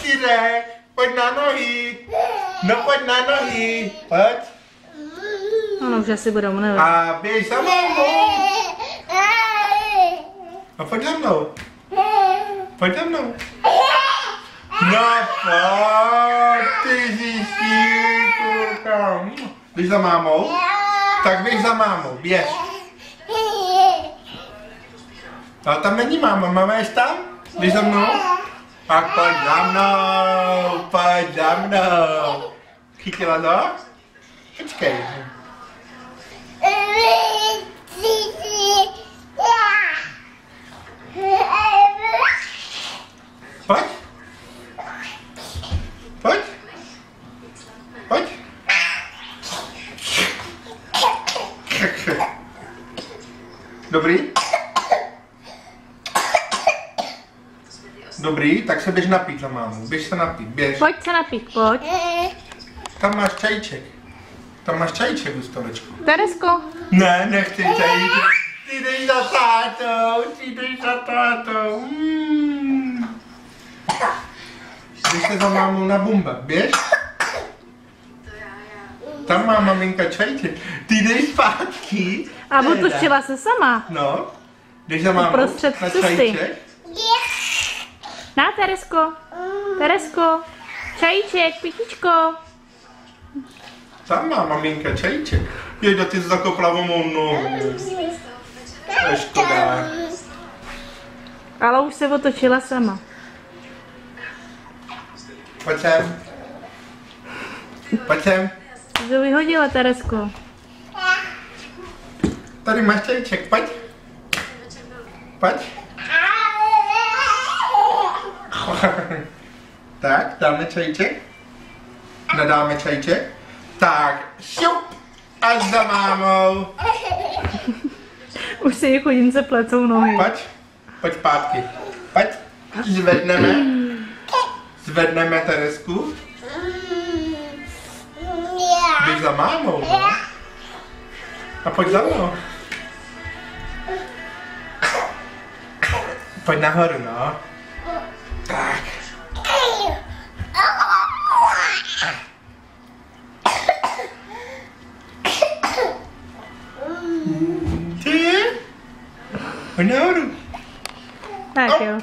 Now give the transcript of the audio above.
ti řekl. Pojď na nohy. No pojď na nohy. Pojď. Ono už asi bude mluvit. A běž za mámou. A pojď za mnou. Pojď za mnou. No pojď, ty jsi šíkurka. Běž za mámou. Tak běž za mámou, běž. Ale tam není máma, máma je tam? Běž za mnou. A pojď za mnou, pojď za mnou. Chytila to? Počkej. Pojď. Pojď. Pojď. Dobrý? Dobrý, tak se běž napít za mámu. Běž se napít, běž. Pojď se napít, pojď. Tam máš čajíček. Tam máš čajíček u stolečku. Teresko. Ne, nechci čajíček. Ty jdeš za tátou, ty jdeš za tátou. Běž se za mámou na bumba, běž. Tam má maminka čajíček. Ty jdeš zpátky. A otočila se sama. No, jdeš za mámou Uprostřed na cesty. čajíček. Na, Teresko. Teresko. Čajíček, pitičko. Tam má maminka čajíček. Jejda, ty jsi zakopla o mou nohu. To je škoda. Ale už se otočila sama. Pojď sem. Pojď sem. Jsi to vyhodila, Teresko. Tady máš čajíček, pojď. Pojď. Tak, dáme čajíček. Nadáme čajíček. Tak, šup. Až za mámou. Už si jí chudince plecou nohy. Pojď. Pojď zpátky. Pojď. Zvedneme. Zvedneme Teresku. Běž za mámou, no. A pojď za mnou. Pojď nahoru, no. Tak. Ty? Pojď nahoru. Tak jo.